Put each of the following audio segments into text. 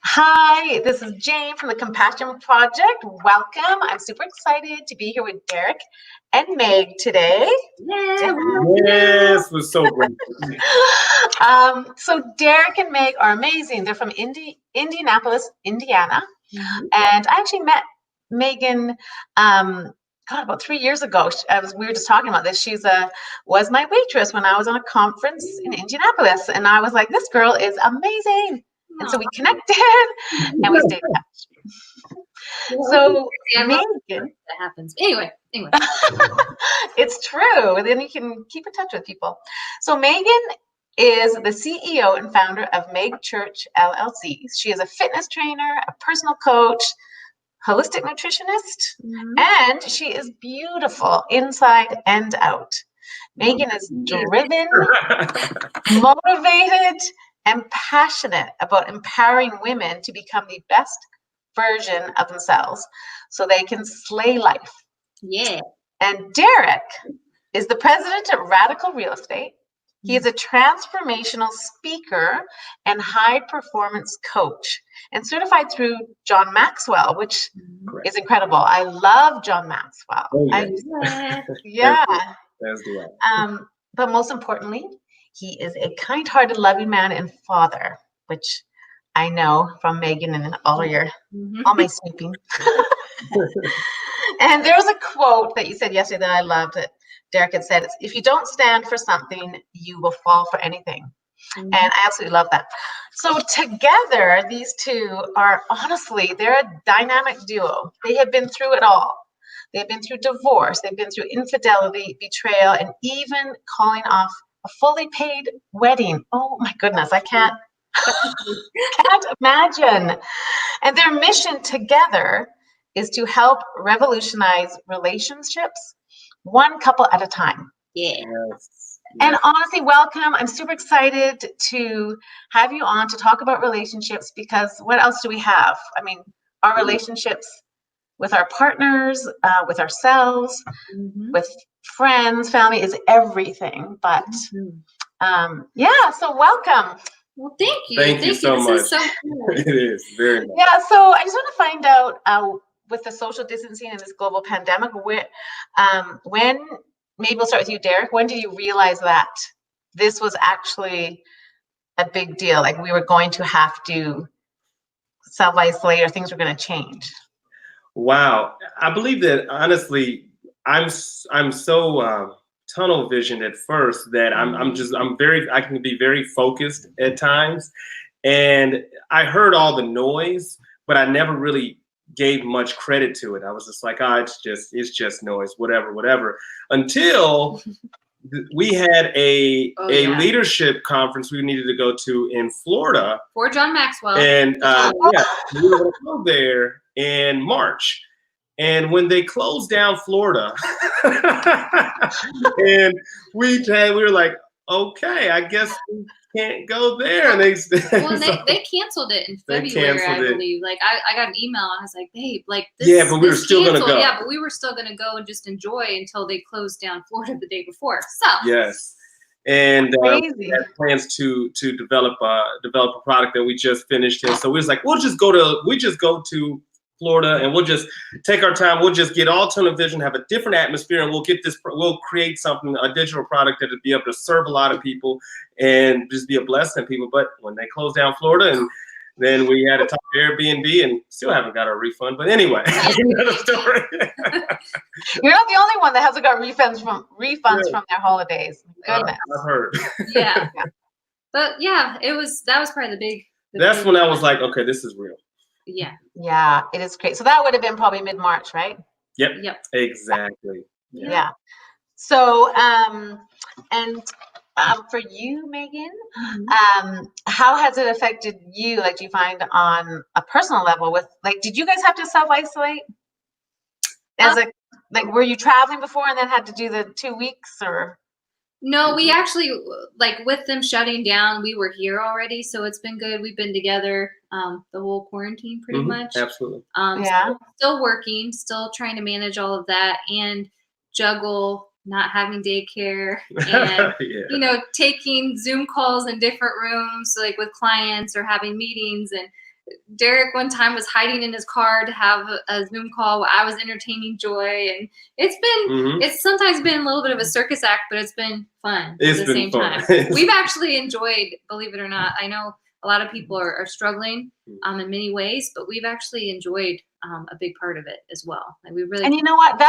Hi, this is Jane from the Compassion Project. Welcome. I'm super excited to be here with Derrick and Meg today. Yeah, Yes, it was so great. So Derrick and Meg are amazing. They're from Indianapolis, Indiana. And I actually met Megan, about 3 years ago. We were just talking about this. Was my waitress when I was on a conference in Indianapolis. And I was like, this girl is amazing. And so we connected and we stayed in touch. So Megan, that happens. Anyway. It's true. Then you can keep in touch with people. So Megan is the CEO and founder of Meg Church LLC. She is a fitness trainer, a personal coach, holistic nutritionist, and she is beautiful inside and out. Megan is driven, motivated, and passionate about empowering women to become the best version of themselves so they can slay life. Yeah. And Derrick is the president of Radical Real Estate. He is a transformational speaker and high performance coach and certified through John Maxwell, which is incredible. I love John Maxwell. Yeah. But most importantly, he is a kind-hearted, loving man and father, which I know from Megan and all my snooping. And there was a quote that you said yesterday that I loved. That Derrick had said, if you don't stand for something, you will fall for anything. And I absolutely love that. So together, these two are they're a dynamic duo. They have been through it all. They've been through divorce. They've been through infidelity, betrayal, and even calling off a fully paid wedding. Oh my goodness, I can't imagine. And their mission together is to help revolutionize relationships one couple at a time. Yeah. And honestly, welcome. I'm super excited to have you on to talk about relationships because what else do we have? I mean, our relationships with our partners, with ourselves, with friends, family is everything. But so welcome. Well, thank you. Thank you so much. Is so cool. It is very much. Yeah, so I just want to find out with the social distancing and this global pandemic, when maybe we'll start with you, Derrick. When did you realize that this was actually a big deal? Like we were going to have to self-isolate or things were going to change? Wow. I believe that honestly, I'm so tunnel visioned at first that I can be very focused at times. And I heard all the noise, but I never really gave much credit to it. I was just like, it's just noise, whatever. Until we had a leadership conference we needed to go to in Florida for John Maxwell, and we were going to go there in March. And when they closed down Florida, and we were like, okay, I guess we can't go there. And they canceled it in February, I believe. Like I got an email and I was like, babe, like this. Yeah, but we were still going to go. Yeah, but we were still going to go and just enjoy until they closed down Florida the day before. So yes. And we had plans to develop a product that we just finished. And so we was like, we just go to Florida and we'll just take our time. We'll just get all tunnel vision, have a different atmosphere, and we'll create something, a digital product that will be able to serve a lot of people and just be a blessing to people. But when they closed down Florida, and then we had to talk to Airbnb and still haven't got our refund. But anyway, another story. You're not the only one that hasn't got refunds from their holidays. Goodness. I've heard. Yeah. But yeah, that was probably the big. That's when I was like, okay, this is real. Yeah, it is great. So that would have been probably mid-March, right? Yep. Exactly. Yeah. So, for you, Megan, how has it affected you? Like, do you find on a personal level did you guys have to self-isolate? Were you traveling before and then had to do the 2 weeks or? No, we actually, with them shutting down, we were here already. So it's been good. We've been together the whole quarantine pretty much. Absolutely. Still working, still trying to manage all of that and juggle not having daycare and, taking Zoom calls in different rooms, with clients or having meetings. And Derrick one time was hiding in his car to have a Zoom call while I was entertaining Joy, and it's sometimes been a little bit of a circus act, but it's been fun at the same time. We've actually enjoyed, believe it or not. I know a lot of people are struggling in many ways, but we've actually enjoyed a big part of it as well. Like we really. And you know what?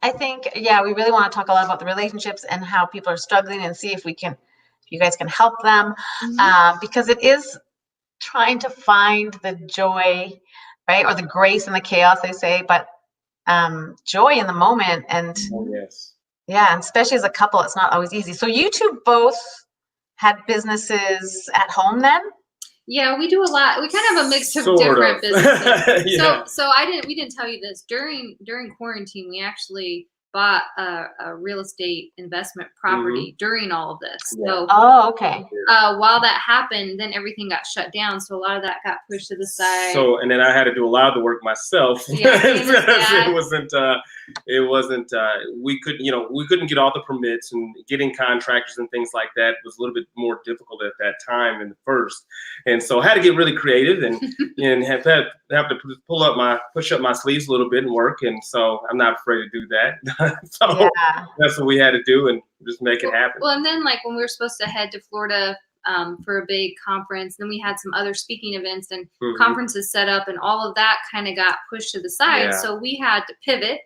I think, yeah, we really want to talk a lot about the relationships and how people are struggling, and see if you guys can help them, because it is trying to find the joy, right, or the grace in the chaos, they say, but joy in the moment. And yeah, and especially as a couple, it's not always easy. So you two both had businesses at home then? Yeah, we do a lot. We kind of have a mix of different businesses. So we didn't tell you this. During quarantine, we actually bought a real estate investment property during all of this. So, okay. While that happened, then everything got shut down. So a lot of that got pushed to the side. So, and then I had to do a lot of the work myself. Yeah, it wasn't, we couldn't get all the permits, and getting contractors and things like that was a little bit more difficult at that time in the first. And so I had to get really creative and have to push up my sleeves a little bit and work. And so I'm not afraid to do that. So that's what we had to do, and just make it happen. Well, and then like when we were supposed to head to Florida for a big conference, then we had some other speaking events and conferences set up, and all of that kind of got pushed to the side. So we had to pivot,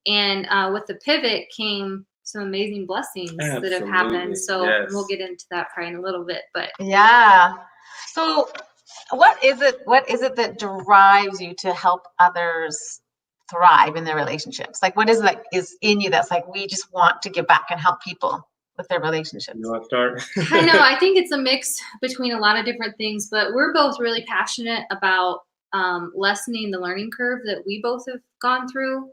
and with the pivot came some amazing blessings that have happened. So we'll get into that probably in a little bit, but so what is it that drives you to help others thrive in their relationships? Like, what is it that is in you that's like, we just want to give back and help people with their relationships? You want to start? I know. I think it's a mix between a lot of different things, but we're both really passionate about lessening the learning curve that we both have gone through,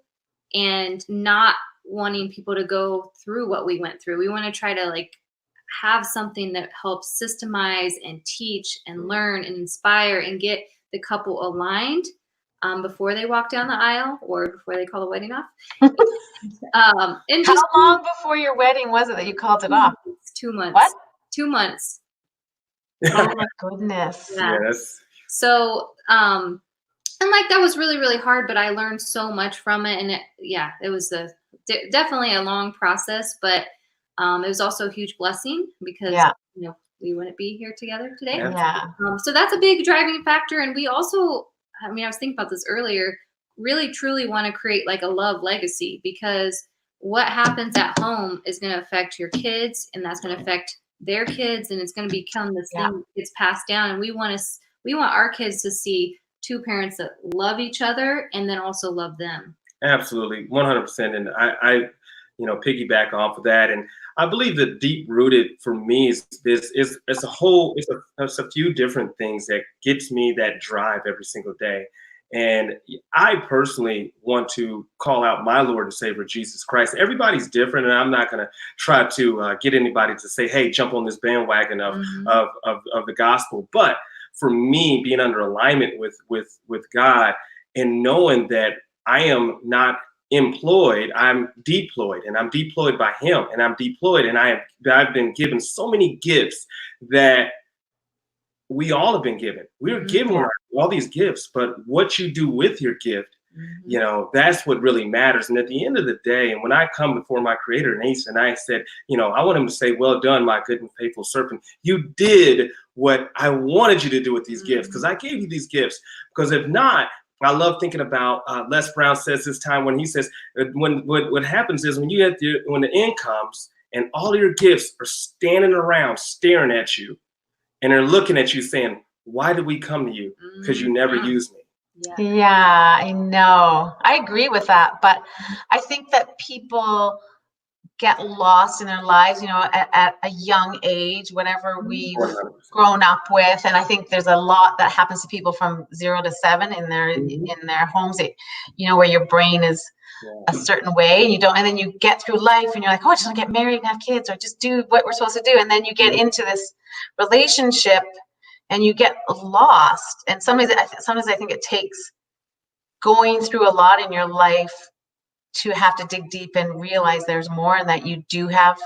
and not wanting people to go through what we went through. We want to try to like have something that helps systemize and teach and learn and inspire and get the couple aligned before they walk down the aisle or before they call the wedding off. And how long before your wedding was it that you called it off? 2 months. What? 2 months. Oh my goodness. Yes. So, and like that was really, really hard, but I learned so much from it. And it was definitely a long process, but it was also a huge blessing because we wouldn't be here together today. So that's a big driving factor. And we also, I was thinking about this earlier, really truly want to create like a love legacy, because what happens at home is going to affect your kids, and that's going to affect their kids, and it's going to become this thing that gets passed down. And we want our kids to see two parents that love each other and then also love them. Absolutely. 100%. And I piggyback off of that. And I believe that deep rooted for me is a few different things that gets me that drive every single day. And I personally want to call out my Lord and Savior, Jesus Christ. Everybody's different, and I'm not going to try to get anybody to say, hey, jump on this bandwagon of the gospel. But for me, being under alignment with God and knowing that I am not employed, I'm deployed, and I'm deployed by Him, and I'm deployed, and I've been given so many gifts that we all have been given. We are given all these gifts, but what you do with your gift, that's what really matters. And at the end of the day, and when I come before my Creator and I said, I want Him to say, well done, my good and faithful servant. You did what I wanted you to do with these gifts, because I gave you these gifts. Because if not, I love thinking about Les Brown says this time when he says, what happens is when the end comes and all your gifts are standing around staring at you, and they're looking at you saying, why did we come to you? Because you never used me. Yeah, I know. I agree with that. But I think that people get lost in their lives, at a young age, whatever we've grown up with. And I think there's a lot that happens to people from 0 to 7 in their homes, where your brain is a certain way, and then you get through life and you're like, oh, I just want to get married and have kids, or just do what we're supposed to do. And then you get into this relationship and you get lost. And sometimes I think it takes going through a lot in your life to have to dig deep and realize there's more, and that you do have.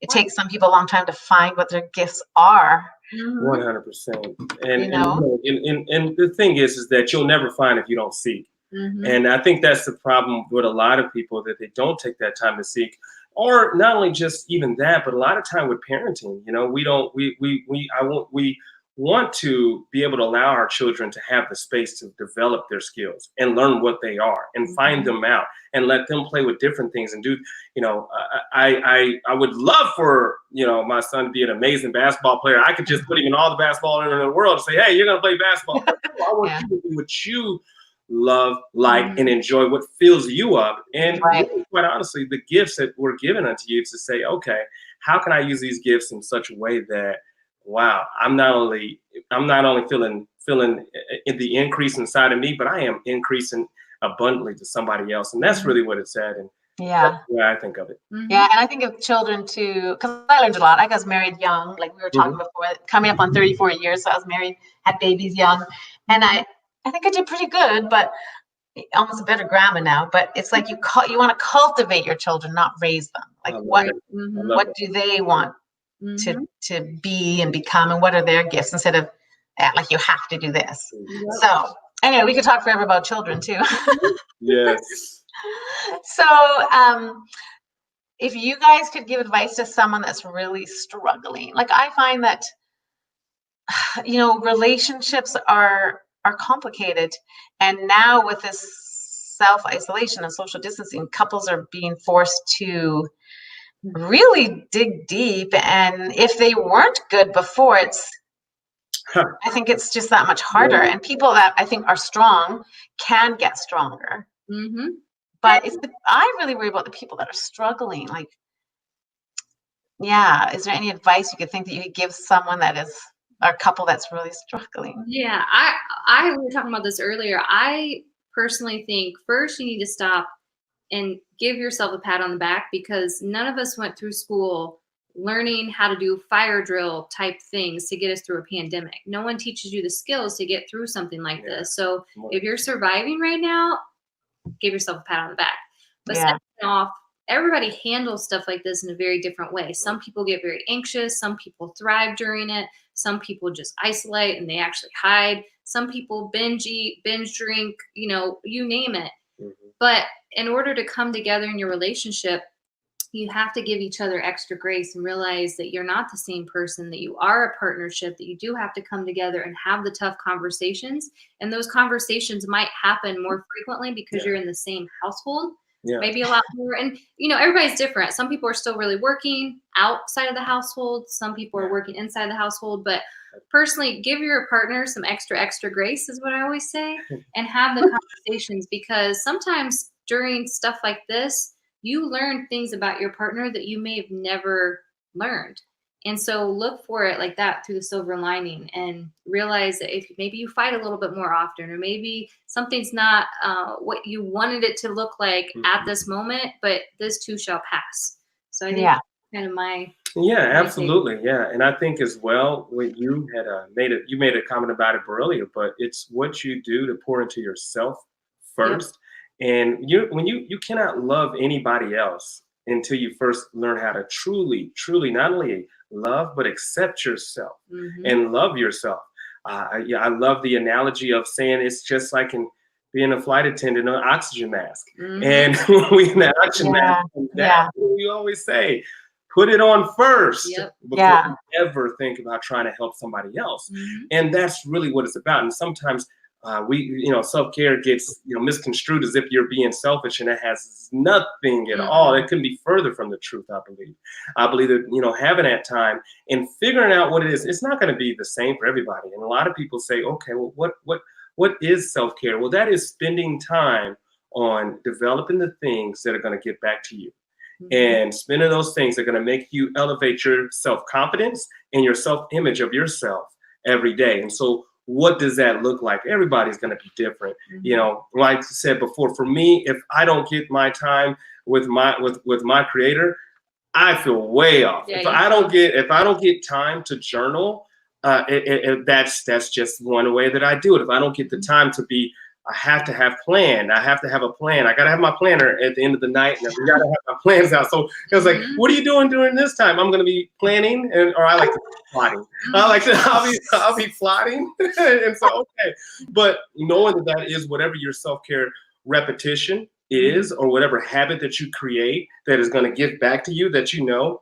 It takes some people a long time to find what their gifts are. 100%. You know? And the thing is that you'll never find if you don't seek. And I think that's the problem with a lot of people, that they don't take that time to seek. Or not only just even that, but a lot of time with parenting, you know, we want to be able to allow our children to have the space to develop their skills and learn what they are and find them out and let them play with different things and do, you know, I would love for, you know, my son to be an amazing basketball player. I could just put him in all the basketball in the world and say, hey, you're going to play basketball. I want you to do what you love, like, and enjoy, what fills you up. And really, quite honestly, the gifts that were given unto you, to say, okay, how can I use these gifts in such a way that, wow, I'm not only feeling the increase inside of me, but I am increasing abundantly to somebody else. And that's really what it's at. And that's the way I think of it. Yeah, and I think of children too, because I learned a lot. I was married young, like we were talking before, coming up on 34 years. So I was married, had babies young, and I think I did pretty good, but almost a better grandma now. But it's like you want to cultivate your children, not raise them. Like what do they want to be and become, and what are their gifts, instead of like you have to do this. So anyway, we could talk forever about children too. Yes. So if you guys could give advice to someone that's really struggling, like I find that, you know, relationships are complicated, and now with this self-isolation and social distancing, couples are being forced to really dig deep, and if they weren't good before, I think it's just that much harder. And people that I think are strong can get stronger. But I really worry about the people that are struggling. Like, is there any advice you could think that you could give someone that is a couple that's really struggling? Yeah, we were talking about this earlier. I personally think first you need to stop and give yourself a pat on the back, because none of us went through school learning how to do fire drill type things to get us through a pandemic. No one teaches you the skills to get through something like this. So if you're surviving right now, give yourself a pat on the back. But second off, everybody handles stuff like this in a very different way. Some people get very anxious. Some people thrive during it. Some people just isolate and they actually hide. Some people binge eat, binge drink, you know, you name it. But in order to come together in your relationship, you have to give each other extra grace and realize that you're not the same person, that you are a partnership, that you do have to come together and have the tough conversations. And those conversations might happen more frequently because you're in the same household, maybe a lot more. And, you know, everybody's different. Some people are still really working outside of the household. Some people are working inside the household. But personally, give your partner some extra grace is what I always say, and have the conversations, because sometimes during stuff like this, you learn things about your partner that you may have never learned. And so look for it like that, through the silver lining, and realize that if maybe you fight a little bit more often, or maybe something's not what you wanted it to look like at this moment, but this too shall pass. So I think that's kind of my absolutely. And I think as well, when you had made a comment about it earlier, but it's what you do to pour into yourself first. And you cannot love anybody else until you first learn how to truly not only love, but accept yourself and love yourself. I love the analogy of saying it's just like in being a flight attendant on an oxygen mask. And when we in that oxygen mask, you always say, put it on first before you ever think about trying to help somebody else. And that's really what it's about. And sometimes self-care gets, misconstrued as if you're being selfish, and it has nothing at all. It couldn't be further from the truth, I believe. I believe that, having that time and figuring out what it is, it's not going to be the same for everybody. And a lot of people say, okay, well, what is self-care? Well, that is spending time on developing the things that are going to get back to you. And spending those things are going to make you elevate your self-confidence and your self-image of yourself every day. And so what does that look like? Everybody's going to be different. Like I said before, for me, if I don't get my time with my creator, I feel way off. If I don't get time to journal, that's just one way that I do it. If I don't get the time to be I have to have planned. I have to have a plan. I got to have my planner at the end of the night, and we got to have my plans out. So it was like, what are you doing during this time? I'm going to be planning, or I like to be plotting. I like to, I'll be plotting. And so, okay. But knowing that is whatever your self-care repetition is, or whatever habit that you create that is going to give back to you, that you know.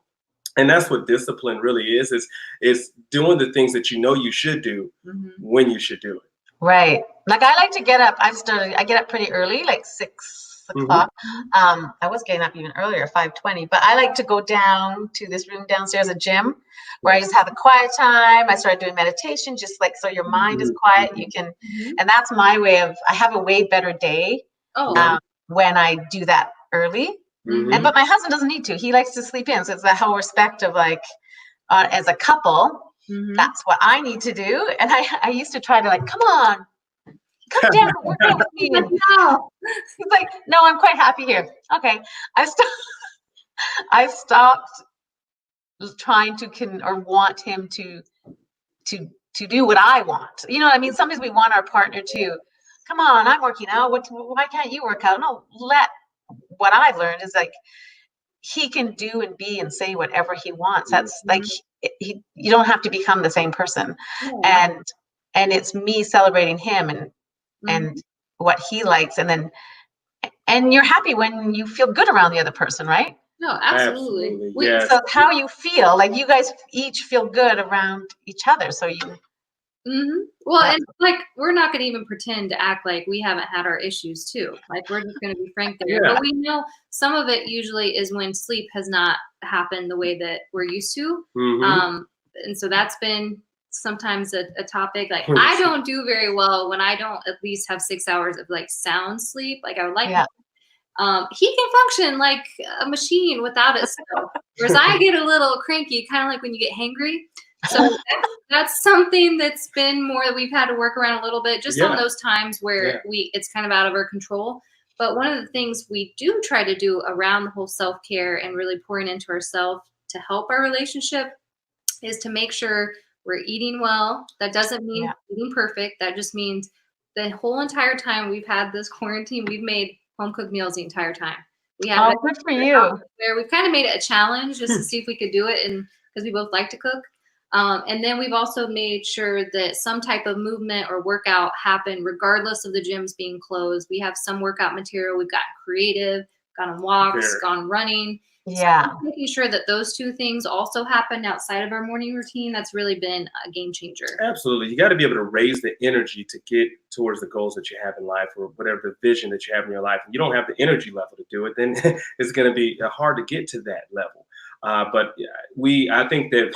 And that's what discipline really is doing the things that you know you should do when you should do it. Right. Like I like to get up. I get up pretty early, like 6 o'clock. I was getting up even earlier, 5:20, but I like to go down to this room downstairs, a gym, where I just have a quiet time. I started doing meditation, just like, so your mind is quiet. You can, and that's my way of, I have a way better day when I do that early. And, but my husband doesn't need to, he likes to sleep in. So it's that whole respect of like, as a couple, that's what I need to do. And I used to try to like, come on, come down and work out with me. And he's like, no, I'm quite happy here. Okay. I stopped trying to want him to do what I want. You know what I mean? Sometimes we want our partner to, come on, I'm working out. Why can't you work out? No, what I've learned is like, he can do and be and say whatever he wants. That's like, you don't have to become the same person. And it's me celebrating him and what he likes. And you're happy when you feel good around the other person, right? No, absolutely. Yes. So how you feel, like you guys each feel good around each other. So you. Well, and like, we're not going to even pretend to act like we haven't had our issues too. Like, we're just going to be frank there. But we know some of it usually is when sleep has not happened the way that we're used to. And so that's been sometimes a topic. Like, I don't do very well when I don't at least have 6 hours of like sound sleep. Like, I would like he can function like a machine without it still. Whereas I get a little cranky, kind of like when you get hangry. So that's something that's been more that we've had to work around a little bit, just on those times where it's kind of out of our control. But one of the things we do try to do around the whole self-care and really pouring into ourselves to help our relationship is to make sure we're eating well. That doesn't mean eating perfect. That just means the whole entire time we've had this quarantine, we've made home cooked meals the entire time. We have good for you. Where we've kind of made it a challenge just to see if we could do it, and because we both like to cook. And then we've also made sure that some type of movement or workout happen regardless of the gyms being closed. We have some workout material. We've gotten creative, gone on walks, gone running. Yeah. So making sure that those two things also happen outside of our morning routine, that's really been a game changer. Absolutely. You got to be able to raise the energy to get towards the goals that you have in life, or whatever the vision that you have in your life. And you don't have the energy level to do it, then it's going to be hard to get to that level. But I think that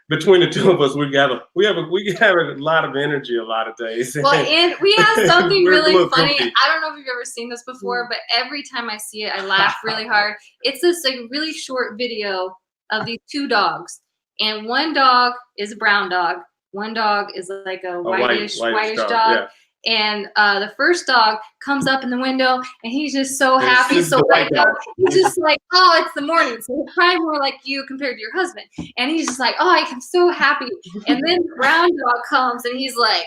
between the two of us, we have a lot of energy a lot of days. Well, and we have something really funny. I don't know if you've ever seen this before, but every time I see it, I laugh really hard. It's this like really short video of these two dogs, and one dog is a brown dog. One dog is like a whitish dog. Yeah. And the first dog comes up in the window, and he's just so happy. So white dog. He's just like, oh, it's the morning. So he's probably more like you compared to your husband. And he's just like, oh, I'm so happy. And then the brown dog comes, and he's like,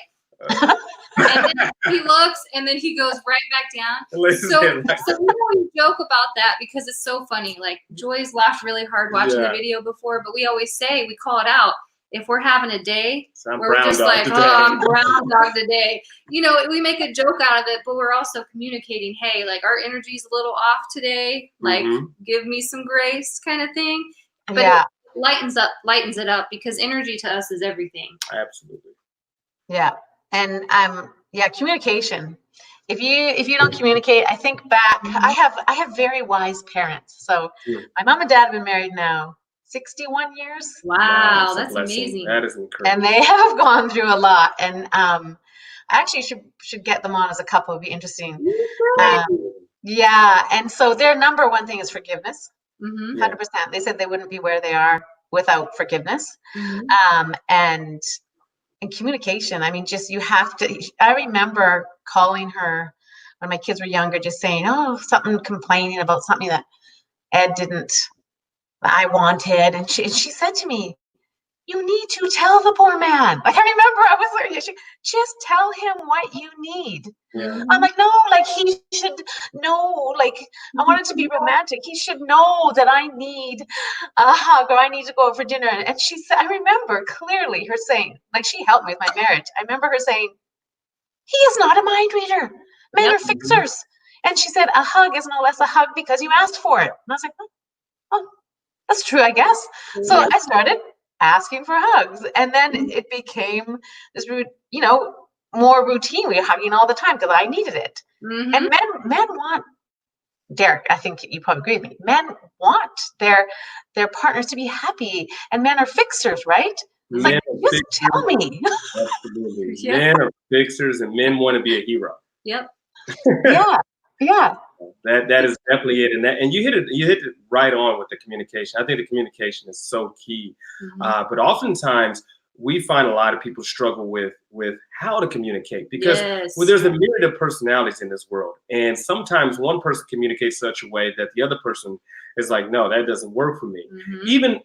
and then he looks, and then he goes right back down. So we always joke about that because it's so funny. Like, Joy's laughed really hard watching the video before, but we always say, we call it out. If we're having a day where we're just like, I'm brown dog today, you know, we make a joke out of it, but we're also communicating, hey, like, our energy's a little off today, like, give me some grace kind of thing. But it lightens it up because energy to us is everything. Absolutely. Yeah. And communication. If you don't communicate, I think back, I have very wise parents. So my mom and dad have been married now 61 years. Wow, that's amazing. That is incredible. And they have gone through a lot. And I actually should get them on as a couple. It'd be interesting. And so their number one thing is forgiveness. 100%. They said they wouldn't be where they are without forgiveness. And communication. I mean, just you have to. I remember calling her when my kids were younger, just saying, complaining about something that Ed didn't. I wanted, and she said to me, you need to tell the poor man. Like, I remember I was like, just tell him what you need. Yeah. I'm like, no, like he should know, like I want it to be romantic. He should know that I need a hug or I need to go out for dinner. And she said, I remember clearly her saying, like she helped me with my marriage. I remember her saying, he is not a mind reader. Men are fixers. And she said, a hug is no less a hug because you asked for it. And I was like, oh, that's true, I guess. So I started asking for hugs. And then it became this, more routine. We were hugging all the time because I needed it. And men want, Derrick, I think you probably agree with me. Men want their partners to be happy, and men are fixers, right? It's like, just tell me. Absolutely. Yeah. Men are fixers, and men want to be a hero. Yep. Yeah. That is definitely it, and you hit it right on with the communication. I think the communication is so key, but oftentimes we find a lot of people struggle with how to communicate because there's a myriad of personalities in this world, and sometimes one person communicates such a way that the other person is like, no, that doesn't work for me. Even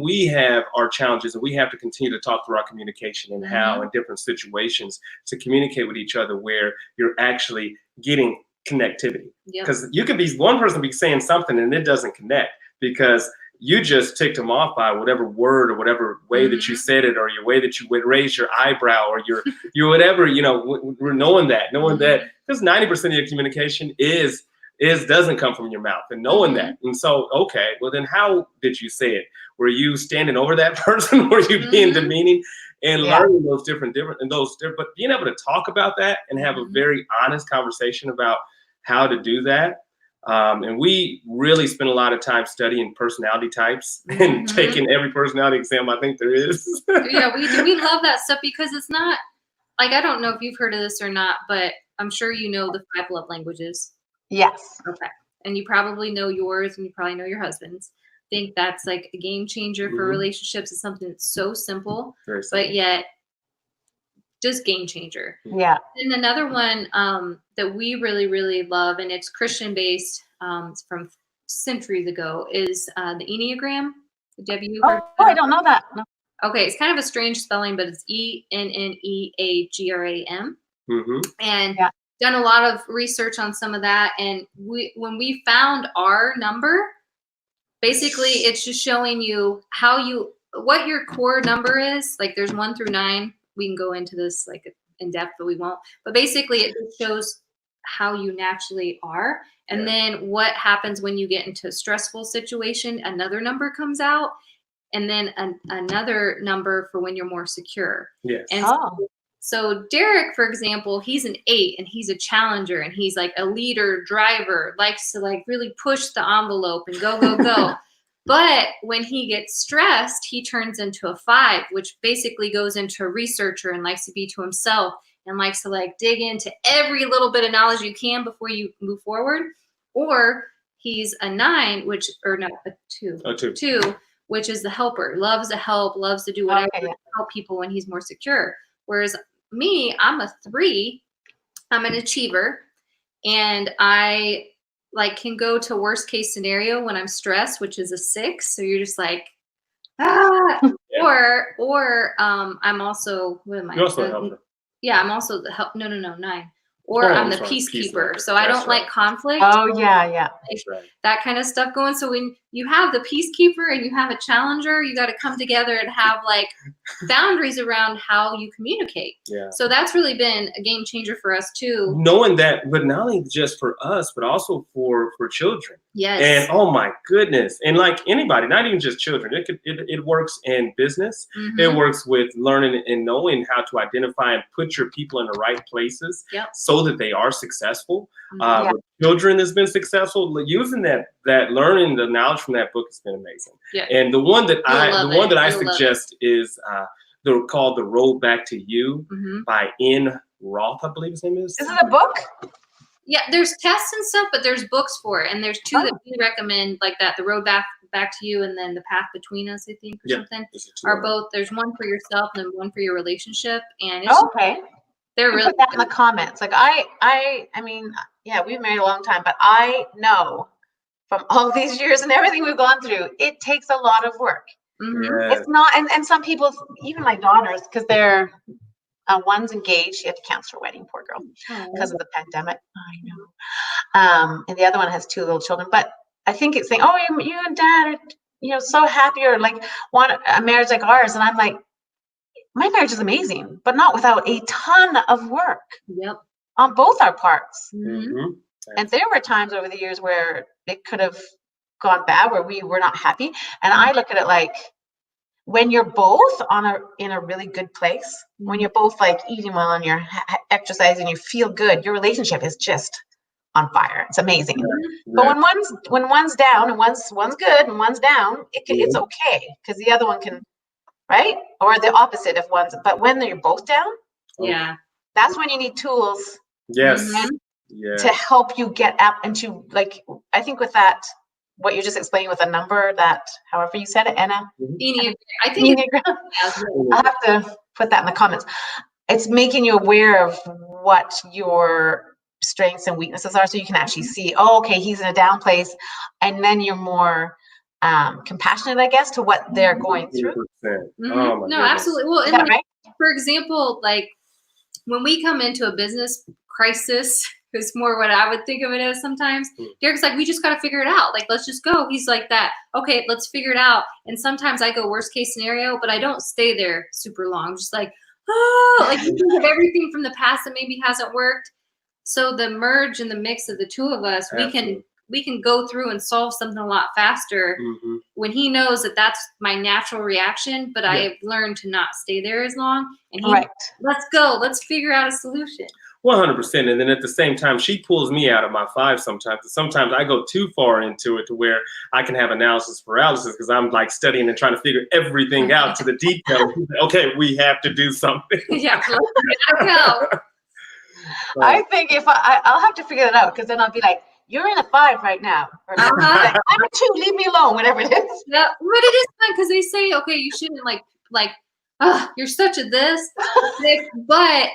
we have our challenges, and we have to continue to talk through our communication and how in different situations to communicate with each other where you're actually getting connectivity. Because you can be one person be saying something and it doesn't connect because you just ticked them off by whatever word or whatever way that you said it, or your way that you would raise your eyebrow, or your whatever, we're knowing that because 90% of your communication doesn't come from your mouth, and knowing that. And so, okay, well then how did you say it? Were you standing over that person? Were you being demeaning? And learning those different, but being able to talk about that and have a very honest conversation about how to do that. And we really spend a lot of time studying personality types and taking every personality exam I think there is. Yeah, we do. We love that stuff because it's not like, I don't know if you've heard of this or not, but I'm sure you know the 5 love languages. Yes. Okay. And you probably know yours, and you probably know your husband's. I think that's like a game changer for relationships. It's something that's so simple, but yet just game changer. Yeah. And another one that we really, really love, and it's Christian based, it's from centuries ago, is the Enneagram. Have you heard? Oh, I don't know that. No. Okay, it's kind of a strange spelling, but it's ENNEAGRAM. And done a lot of research on some of that. And when we found our number, basically it's just showing you what your core number is. Like there's 1 through 9. We can go into this like in depth, but we won't. But basically it just shows how you naturally are. And then what happens when you get into a stressful situation, another number comes out, and then another number for when you're more secure. Yes. And so Derrick, for example, he's an 8 and he's a challenger, and he's like a leader, driver, likes to like really push the envelope and go. But when he gets stressed, he turns into a 5, which basically goes into a researcher and likes to be to himself and likes to like dig into every little bit of knowledge you can before you move forward. Or he's a 9, a 2. A 2. 2, which is the helper, loves to help, loves to do whatever to help people when he's more secure. Whereas me, I'm a 3, I'm an achiever, and I like can go to worst case scenario when I'm stressed, which is a 6. So you're just like, or I'm also, what am I? You're also a helper. Yeah, I'm also the help. No, 9. Or I'm the peacekeeper. So I don't like conflict. Oh, yeah. That's right. That kind of stuff going. So when you have the peacekeeper and you have a challenger, you got to come together and have like boundaries around how you communicate. Yeah. So that's really been a game changer for us too. Knowing that, but not only just for us, but also for children. Yes. And oh my goodness. And like anybody, not even just children, it works in business. It works with learning and knowing how to identify and put your people in the right places so that they are successful. With children that's been successful, using that learning, the knowledge from that book has been amazing. Yeah. And the one that I suggest is called The Road Back to You by N. Roth, I believe his name is. Is it a book? Yeah, there's tests and stuff, but there's books for it. And there's 2 that we recommend, like that, The Road Back to You, and then The Path Between Us, I think, or something. Are both, there's one for yourself and then one for your relationship. And it's they're really put that in the comments. Like I mean, yeah, we've married a long time, but I know from all these years and everything we've gone through, it takes a lot of work. Yes. It's not, and some people, even my daughters, because they're one's engaged, she had to cancel her wedding, poor girl, because of the pandemic. I know. And the other one has 2 little children. But I think it's saying, oh, you and dad are, so happy, or like want a marriage like ours. And I'm like, my marriage is amazing, but not without a ton of work. Yep. On both our parts. Mm-hmm. And there were times over the years where it could have gone bad, where we were not happy. And I look at it like, when you're both in a really good place, when you're both like eating well and you're exercising, you feel good, your relationship is just on fire. It's amazing. Yeah. But when one's down and one's good and one's down, it's okay, because the other one can, right? Or the opposite if but when you're both down, Yeah, that's when you need tools. Yes. To help you get up and to, like, I think with that, what you're just explaining with a number, that however you said it, Anna. I think I'll have to put that in the comments. It's making you aware of what your strengths and weaknesses are, so you can actually see, oh, okay, he's in a down place, and then you're more compassionate, I guess, to what they're going through. Oh, no, absolutely. Well, and right? For example, like when we come into a business crisis, is more what I would think of it as sometimes. Derrick's like, we just got to figure it out. Like, let's just go. He's like that. Okay, let's figure it out. And sometimes I go worst case scenario, but I don't stay there super long. I'm just like, like you think of everything from the past that maybe hasn't worked. So the merge and the mix of the 2 of us, we can go through and solve something a lot faster when he knows that that's my natural reaction, but I've learned to not stay there as long. And let's go. Let's figure out a solution. 100%. And then at the same time, she pulls me out of my 5 sometimes. Sometimes I go too far into it to where I can have analysis paralysis, because I'm like studying and trying to figure everything out to the detail. Okay, we have to do something. Yeah, I know. I think if I'll have to figure that out, because then I'll be like, you're in a 5 right now. Or like, I'm a 2, leave me alone, whatever it is. Yeah, but it is fun, because they say, okay, you shouldn't like, you're such a this. But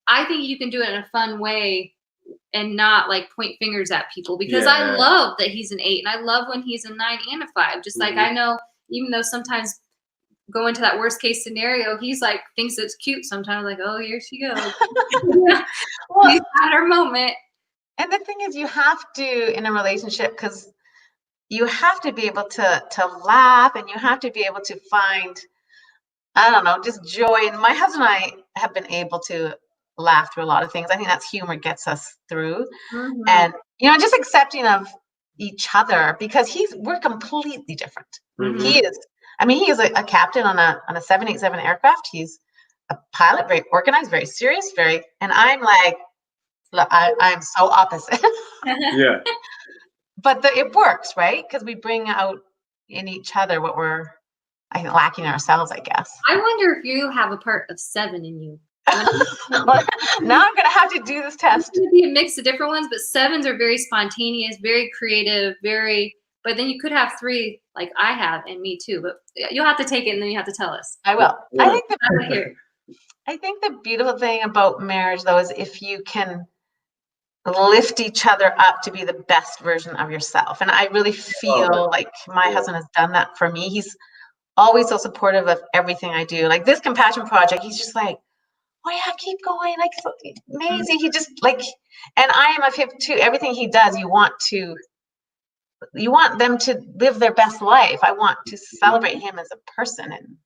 I think you can do it in a fun way and not like point fingers at people, because I love that he's an 8, and I love when he's a 9 and a 5. Just like I know, even though sometimes go into that worst case scenario, he's like thinks it's cute sometimes, like, oh, here she goes. Well, he's had her moment. And the thing is, you have to, in a relationship, because you have to be able to laugh, and you have to be able to find, I don't know, just joy. And my husband and I have been able to laugh through a lot of things. I think that's humor gets us through. And just accepting of each other, because we're completely different. He is a captain on a 787 aircraft. He's a pilot, very organized, very serious, and I'm like, look, I'm so opposite. Yeah. But it works, right? Because we bring out in each other what we're, I think, lacking in ourselves, I guess. I wonder if you have a part of 7 in you. Now I'm gonna have to do this test. It's gonna be a mix of different ones, but 7s are very spontaneous, very creative, but then you could have 3 like I have, and me too. But you'll have to take it, and then you have to tell us. I will. Yeah. I think the beautiful thing about marriage, though, is if you can lift each other up to be the best version of yourself. And I really feel like my husband has done that for me. He's always so supportive of everything I do. Like this compassion project, he's just like, oh yeah, keep going, like, so amazing. He just like, and I am of him too. Everything he does, you want them to live their best life. I want to celebrate him as a person, and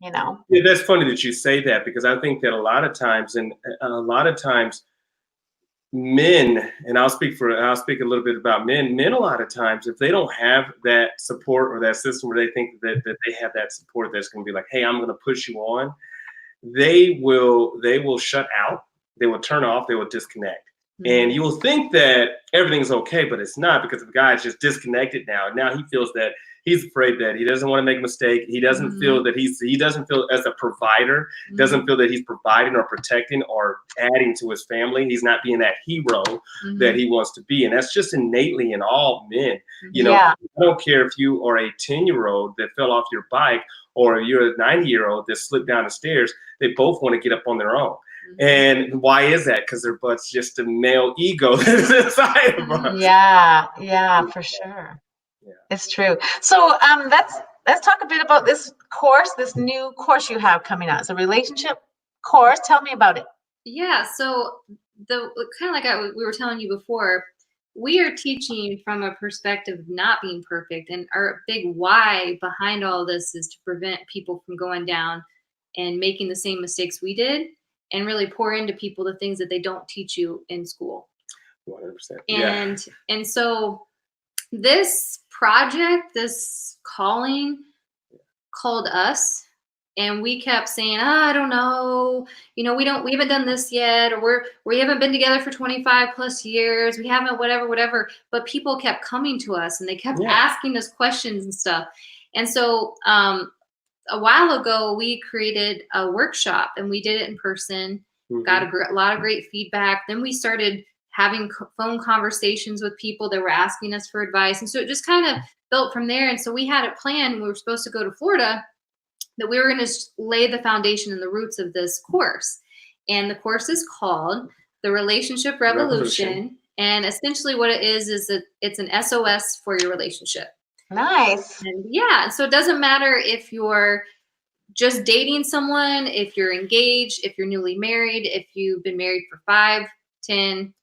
Yeah, that's funny that you say that, because I think that a lot of times men, and I'll speak a little bit about men. Men, a lot of times, if they don't have that support or that system where they think that they have that support that's going to be like, hey, I'm going to push you on, they will shut out, they will turn off, they will disconnect. And you will think that everything's okay, but it's not, because the guy is just disconnected now. Now he feels that he's afraid that he doesn't want to make a mistake. He doesn't feel that he doesn't feel as a provider, doesn't feel that he's providing or protecting or adding to his family. He's not being that hero that he wants to be. And that's just innately in all men. I don't care if you are a 10-year-old that fell off your bike, or you're a 90-year-old that slipped down the stairs. They both want to get up on their own. And why is that? Because their butt's just a male ego that's inside of us. Yeah, for sure. Yeah. It's true. So let's talk a bit about this course, this new course you have coming out. It's a relationship course. Tell me about it. Yeah, so the kind of like we were telling you before, we are teaching from a perspective of not being perfect, and our big why behind all this is to prevent people from going down and making the same mistakes we did, and really pour into people the things that they don't teach you in school. 100%. And so this project, this calling, called us. And we kept saying, I don't know, we haven't done this yet, or we haven't been together for 25 plus years. We haven't, whatever. But people kept coming to us and they kept asking us questions and stuff. And so a while ago, we created a workshop and we did it in person, got a lot of great feedback. Then we started having phone conversations with people that were asking us for advice. And so it just kind of built from there. And so we had it planned. We were supposed to go to Florida, that we were going to lay the foundation and the roots of this course. And the course is called The Relationship Revolution. And essentially what it is that it's an SOS for your relationship. Nice. And so it doesn't matter if you're just dating someone, if you're engaged, if you're newly married, if you've been married for 5, 10,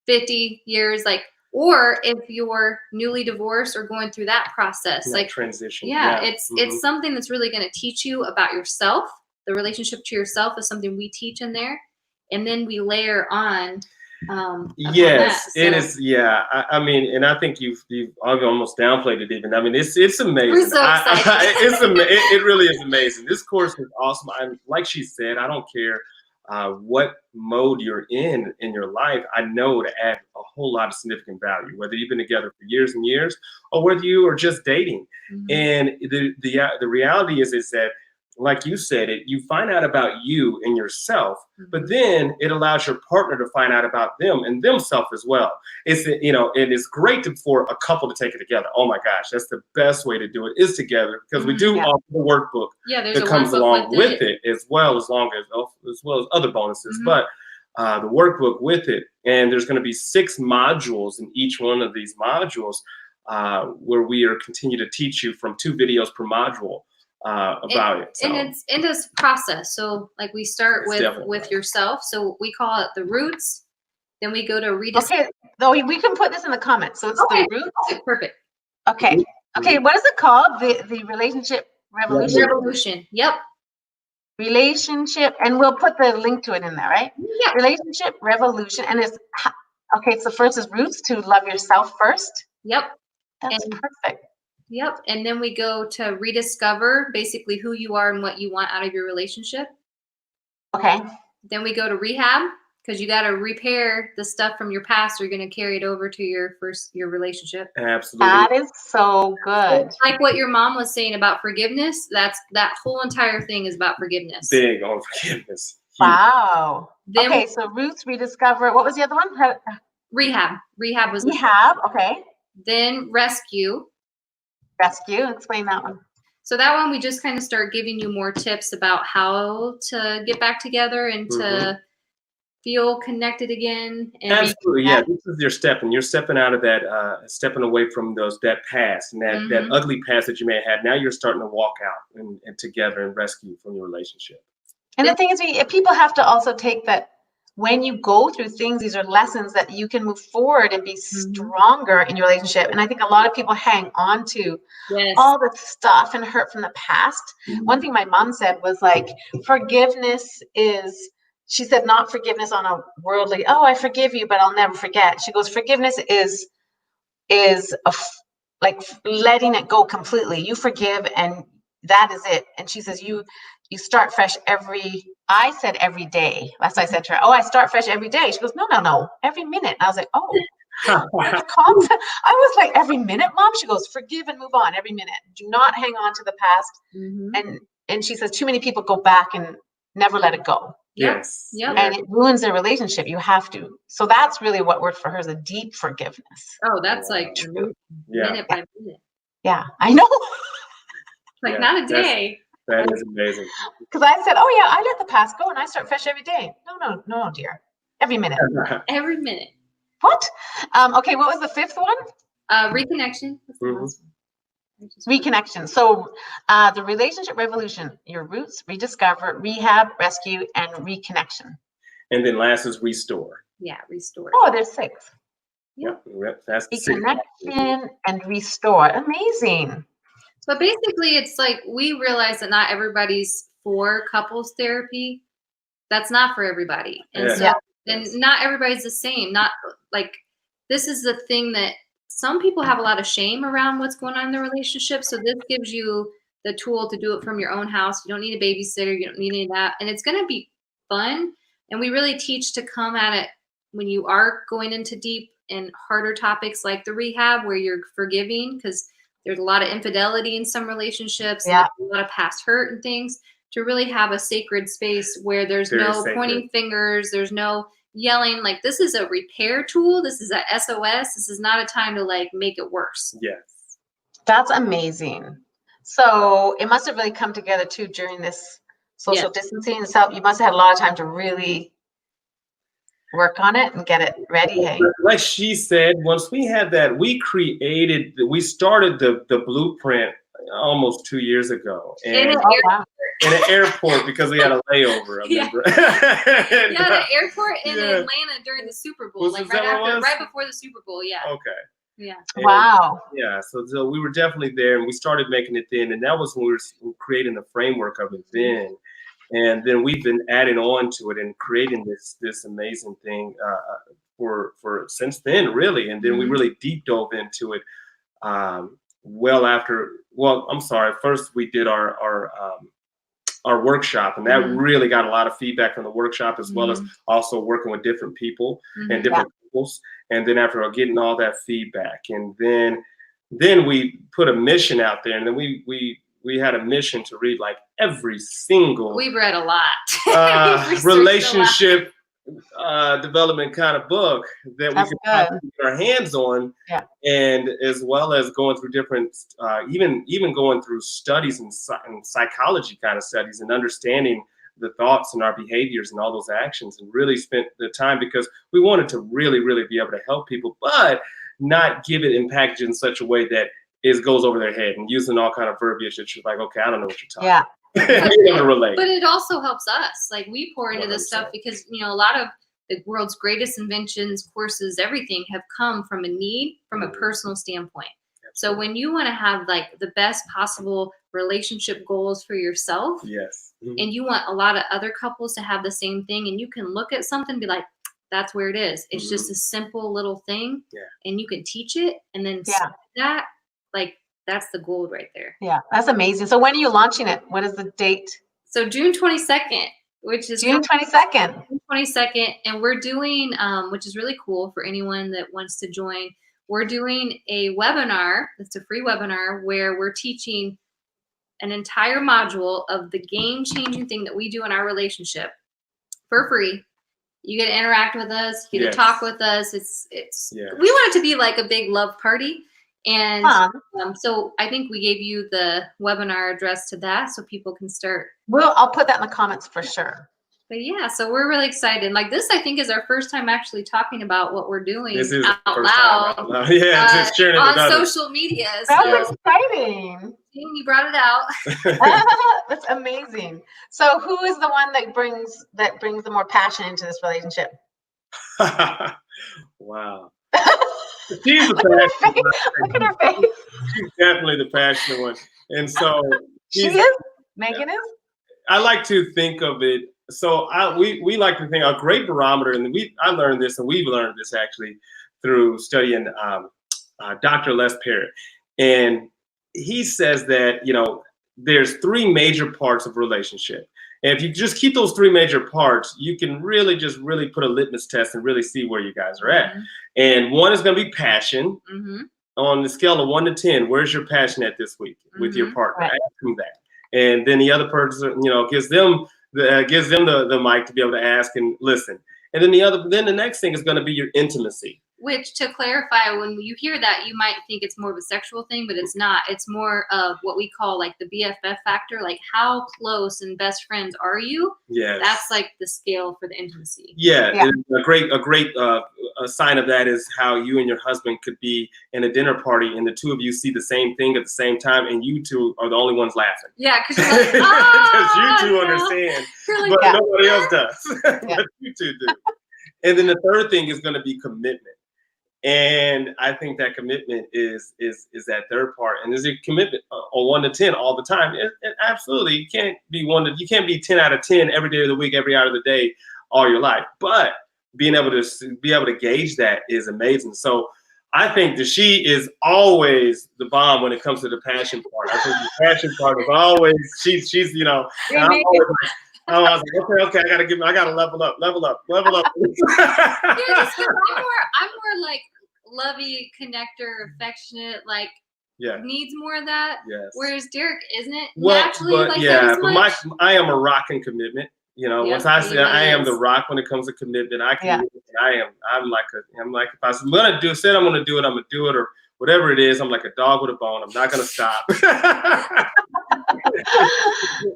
50 years, or if you're newly divorced or going through that process, transition. It's something that's really going to teach you about yourself. The relationship to yourself is something we teach in there, and then we layer on. Yes, it is. Yeah, I mean, and I think you've almost downplayed it even. I mean, it's amazing. We're so excited. It really is amazing. This course is awesome. Like she said, I don't care what mode you're in your life. I know to add a whole lot of significant value, whether you've been together for years and years or whether you are just dating. And the reality is that, like you said, you find out about you and yourself, but then it allows your partner to find out about them and themselves as well. It's and it's great for a couple to take it together. Oh my gosh, that's the best way to do it, is together, because we do offer the workbook that comes along with it, as well as other bonuses. But the workbook with it, and there's going to be 6 modules in each one of these modules, where we are continue to teach you from 2 videos per module. About it. So. And it's in this process. So we start with yourself. So we call it the roots. Then we go to rediscover. Okay, though we can put this in the comments. So it's the roots. Okay, perfect. Okay. Okay, what is it called? The relationship revolution. Revolution. Yep. Relationship, and we'll put the link to it in there, right? Yeah. Relationship revolution, and it's okay. So first is roots, to love yourself first. Yep. That's perfect. Yep. And then we go to rediscover basically who you are and what you want out of your relationship. Okay. Then we go to rehab, because you got to repair the stuff from your past, or you're going to carry it over to your relationship. Absolutely. That is so good. It's like what your mom was saying about forgiveness. That whole entire thing is about forgiveness. Big on forgiveness. Wow. Okay. So roots, rediscover. What was the other one? Rehab. Rehab was rehab. Okay. Then rescue. Rescue. Explain that one. So that one, we just kind of start giving you more tips about how to get back together and to feel connected again. And absolutely, yeah. This is your step, and you're stepping out of that, stepping away from that past and that ugly past that you may have had. Now you're starting to walk out and together and rescue from your relationship. And the thing is, people have to also take that. When you go through things, these are lessons that you can move forward and be stronger in your relationship. And I think a lot of people hang on to all the stuff and hurt from the past. One thing my mom said was forgiveness is, she said, not forgiveness on a worldly, oh, I forgive you, but I'll never forget. She goes, forgiveness is letting it go completely. You forgive and that is it. And she says, you start fresh I said every day. That's what I said to her. Oh, I start fresh every day. She goes, no, every minute. I was like, oh, I was like, every minute, Mom? She goes, forgive and move on every minute. Do not hang on to the past. And she says, too many people go back and never let it go. Yes. Yep. And it ruins their relationship. You have to. So that's really what worked for her, is a deep forgiveness. Oh, that's minute by minute. Yeah, I know. Not a day. That is amazing. Because I said, oh yeah, I let the past go and I start fresh every day. No, dear. Every minute. Every minute. What? Okay, what was the 5th one? Reconnection. That's the last one. Reconnection. So the relationship revolution, your roots, rediscover, rehab, rescue, and reconnection. And then last is restore. Yeah, restore. Oh, there's 6. Yep, that's the 6. Reconnection and restore. Amazing. But basically, it's like we realize that not everybody's for couples therapy. That's not for everybody. And so, and not everybody's the same. Not like, this is the thing that some people have a lot of shame around what's going on in their relationship. So this gives you the tool to do it from your own house. You don't need a babysitter. You don't need any of that. And it's going to be fun. And we really teach to come at it when you are going into deep and harder topics like the rehab, where you're forgiving, because there's a lot of infidelity in some relationships, a lot of past hurt and things, to really have a sacred space where there's no pointing fingers, there's no yelling. Like, this is a repair tool. This is a SOS. This is not a time to like make it worse. Yes. That's amazing. So it must have really come together too during this social distancing. So you must have had a lot of time to really work on it and get it ready. Hey, like she said, once we had that, we started the blueprint almost 2 years ago. And in an airport, because we had a layover. I remember. The airport in Atlanta during the Super Bowl, right before the Super Bowl. Yeah. Okay. Yeah. And, wow. Yeah. So we were definitely there, and we started making it then, and that was when we were creating the framework of it then. And then we've been adding on to it and creating this amazing thing for since then, really. And then we really deep dove into it. First we did our workshop, and that really got a lot of feedback from the workshop, as well as also working with different people and different couples. And then after getting all that feedback, and then we put a mission out there, and then we had a mission to read like every single. We've read a lot. Relationship development kind of book that we could get our hands on, and as well as going through different, even going through studies and psychology kind of studies, and understanding the thoughts and our behaviors and all those actions, and really spent the time, because we wanted to really, really be able to help people, but not give it and package it in such a way that it goes over their head and using all kind of verbiage that you're like, okay, I don't know what you're talking about. But it also helps us. Like, we pour into this stuff because, a lot of the world's greatest inventions, courses, everything have come from a need, from a personal standpoint. So when you want to have like the best possible relationship goals for yourself, and you want a lot of other couples to have the same thing, and you can look at something and be like, that's where it is. It's just a simple little thing, and you can teach it, and then that, like, that's the gold right there. Yeah, that's amazing. So when are you launching it? What is the date? So June 22nd, which is June 22nd. June 22nd, and we're doing, which is really cool for anyone that wants to join. We're doing a webinar. It's a free webinar where we're teaching an entire module of the game-changing thing that we do in our relationship for free. You get to interact with us. You get to talk with us. We want it to be like a big love party. And so I think we gave you the webinar address to that, so people can start. I'll put that in the comments for sure. But yeah, so we're really excited. Like, this, I think, is our first time actually talking about what we're doing out loud. Yeah, just sharing it on social media. That's exciting. You brought it out. That's amazing. So who is the one that brings the more passion into this relationship? Wow. She's the passionate one. Look at her face. She's definitely the passionate one. And so she is? Megan is? I like to think of it. So we like to think a great barometer, and I learned this, and we've learned this actually through studying Dr. Les Parrott. And he says that, there's 3 major parts of a relationship. And if you just keep those 3 major parts, you can really put a litmus test and really see where you guys are at. And one is going to be passion. On the scale of 1 to 10, where's your passion at this week with your partner? Ask them that. And then the other person, gives them the mic to be able to ask and listen. And then the next thing is going to be your intimacy. Which, to clarify, when you hear that, you might think it's more of a sexual thing, but it's not. It's more of what we call like the BFF factor, like how close and best friends are you? Yeah, that's like the scale for the intimacy. Yeah. A great a sign of that is how you and your husband could be in a dinner party and the two of you see the same thing at the same time and you two are the only ones laughing. Yeah, because you're like, you two understand, like, but nobody else does. Yeah. But you two do. And then the third thing is going to be commitment. And I think that commitment is that third part. And there's a commitment on 1 to 10 all the time. It absolutely, you can't be 10 out of 10 every day of the week, every hour of the day, all your life. But being able to gauge that is amazing. So I think that she is always the bomb when it comes to the passion part. I think the passion part is always she's you know. I'm always like, I was like, okay, I gotta level up. Yeah, so I'm more like lovey, connector, affectionate, like needs more of that. Yes. Whereas Derrick isn't well, naturally but like yeah, that as but much. I am a rock in commitment. You know, once I say I am the rock when it comes to commitment, I'm like if I'm gonna do it, I'm gonna do it, or whatever it is. I'm like a dog with a bone. I'm not gonna stop.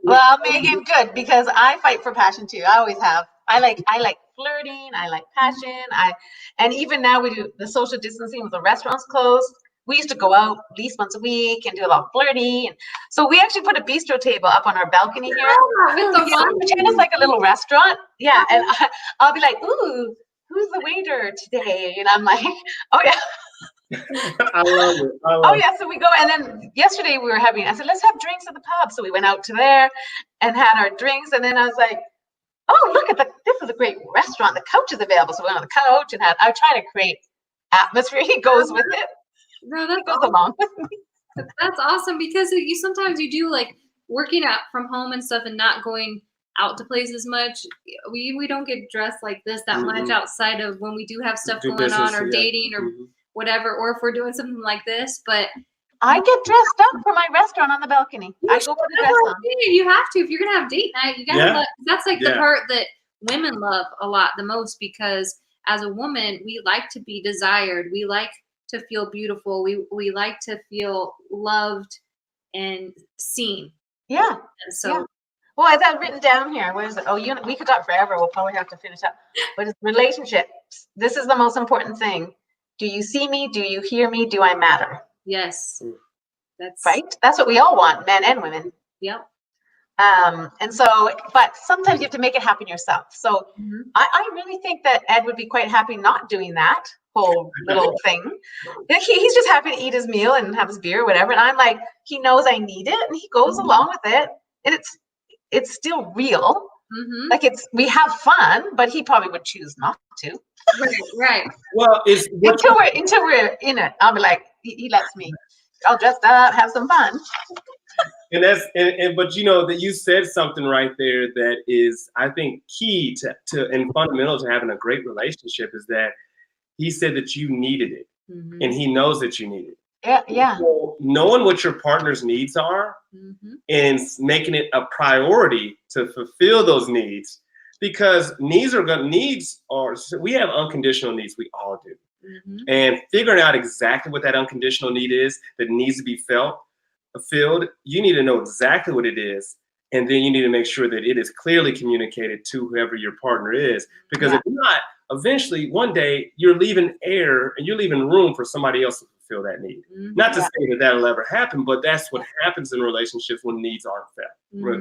Well, Megan, good, because I fight for passion too. I always have. I like flirting. I like passion. And even now we do the social distancing with the restaurants closed. We used to go out at least once a week and do a lot of flirting. And so we actually put a bistro table up on our balcony here. Pretend it's like a little restaurant. Yeah, and I'll be like, ooh, who's the waiter today? And I'm like, oh yeah. I love it. Oh yeah, so we go, and then yesterday I said, let's have drinks at the pub. So we went out to there and had our drinks, and then I was like, oh, look at this is a great restaurant. The couch is available. So we went on the couch and I try to create atmosphere. He goes with it. No, that goes along with me. That's awesome, because sometimes you do like working out from home and stuff and not going out to places much. We don't get dressed like this that much outside of when we do have stuff going on or dating or whatever, or if we're doing something like this. But I get dressed up for my restaurant on the balcony. I go put a dress on. You have to. If you're gonna have date night, you gotta that's like the part that women love a lot the most, because as a woman, we like to be desired. We like to feel beautiful. We like to feel loved and seen. Yeah. And so well, I got written down here. What is it? Oh, we could talk forever. We'll probably have to finish up. But it's relationships. This is the most important thing. Do you see me? Do you hear me? Do I matter? Yes. That's right. That's what we all want, men and women. Yep. And so, but sometimes you have to make it happen yourself. So I really think that Ed would be quite happy not doing that whole little thing. He's just happy to eat his meal and have his beer or whatever. And I'm like, he knows I need it and he goes along with it. And it's still real. Like we have fun, but he probably would choose not to. Right. Well, until we're in it, I'll be like, he lets me all dressed up, have some fun. And but you know that you said something right there that is, I think, key to and fundamental to having a great relationship is that he said that you needed it, and he knows that you need it. Yeah. So knowing what your partner's needs are and making it a priority to fulfill those needs, because needs are we have unconditional needs. We all do. And figuring out exactly what that unconditional need is that needs to be fulfilled, you need to know exactly what it is. And then you need to make sure that it is clearly communicated to whoever your partner is. Because if not, eventually one day you're leaving air and you're leaving room for somebody else to fulfill that need. Not to say that that'll ever happen, but that's what happens in relationships when needs aren't met.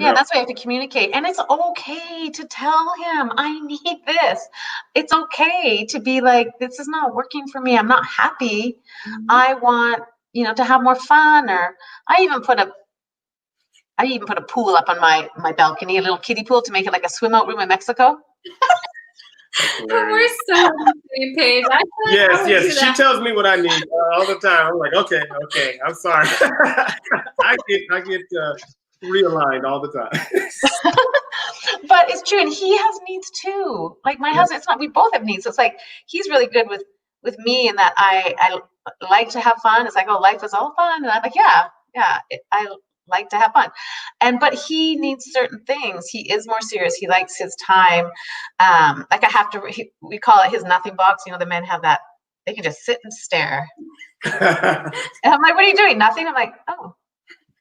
Yeah, that's why you have to communicate. And it's okay to tell him, I need this. It's okay to be like, this is not working for me. I'm not happy. I want, to have more fun. Or I even put a pool up on my balcony, a little kiddie pool to make it like a swim out room in Mexico. We're so on the same page. Yes. She tells me what I need all the time. I'm like, okay. I'm sorry. I get realigned all the time. But it's true, and he has needs too. Like my husband, it's not. We both have needs. So it's like he's really good with me in that I like to have fun. It's like, oh, life is all fun, and I'm like, I like to have fun. But he needs certain things. He is more serious. He likes his time. Like we call it his nothing box. The men have that. They can just sit and stare. And I'm like, what are you doing? Nothing. I'm like, oh,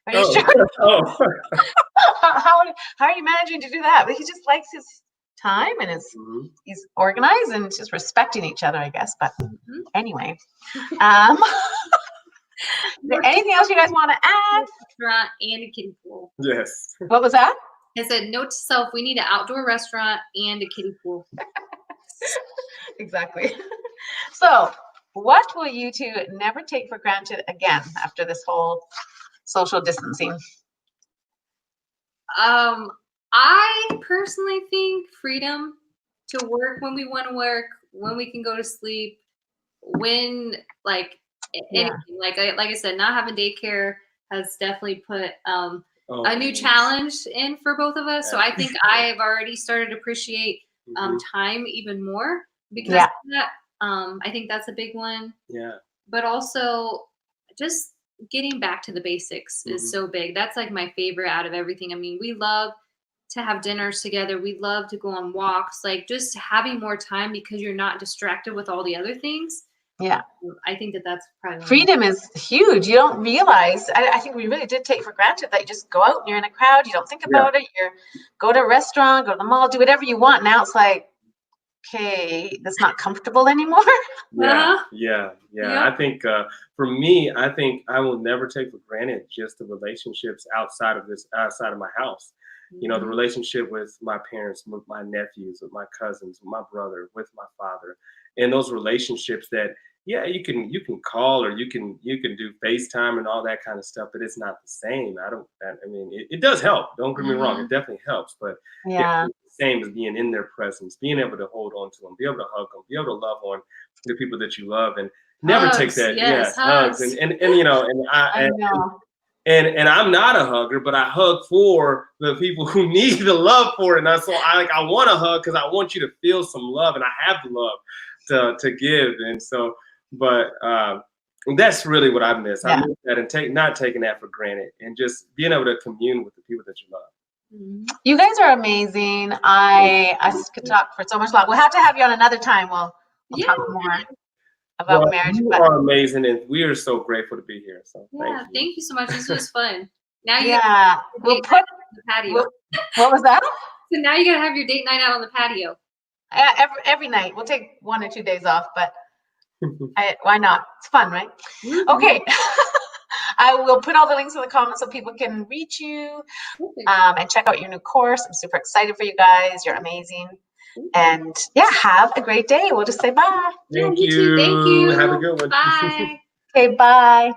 are you sure? How are you managing to do that? But he just likes his time and is Mhm. he's organized and just respecting each other, I guess. But anyway, is there anything else you guys want to add? Restaurant and a kiddie pool. Yes. What was that? I said, note to self, we need an outdoor restaurant and a kiddie pool. Exactly. So, what will you two never take for granted again after this whole social distancing? I personally think freedom to work when we want to work, when we can go to sleep, when like anything. Like I said, not having daycare has definitely put a new challenge in for both of us. So I think I have already started to appreciate time even more because of that. I think that's a big one. Yeah. But also just getting back to the basics is so big. That's like my favorite out of everything. I mean, we love to have dinners together. We love to go on walks, like just having more time because you're not distracted with all the other things. Yeah. I think that that's probably freedom is huge. You don't realize, I think we really did take for granted that you just go out and you're in a crowd, you don't think about it, you go to a restaurant, go to the mall, do whatever you want. Now it's like, okay, that's not comfortable anymore. Yeah. I think for me, I think I will never take for granted just the relationships outside of my house. You know, the relationship with my parents, with my nephews, with my cousins, with my brother, with my father, and those relationships that, you can call or you can do FaceTime and all that kind of stuff, but it's not the same. I mean, it does help. Don't get me wrong, it definitely helps, but it's the same as being in their presence, being able to hold on to them, be able to hug them, be able to love on the people that you love, and never take that. Hugs. And you know, and I know. And I'm not a hugger, but I hug for the people who need the love for it. And so I want to hug because I want you to feel some love, and I have the love to give. And so, but that's really what I miss. I miss that, and not taking that for granted, and just being able to commune with the people that you love. You guys are amazing. I could talk for so much long. We'll have to have you on another time. We'll talk more about marriage. You are amazing, and we are so grateful to be here. So thank you so much. This was fun. Now we'll put the patio. What was that? So now you gotta have your date night out on the patio. Every night. We'll take 1 or 2 days off, but why not? It's fun, right? Okay. I will put all the links in the comments so people can reach you and check out your new course. I'm super excited for you guys. You're amazing. And have a great day. We'll just say bye. Thank you too. Thank you. Have a good one. Bye. Okay, bye.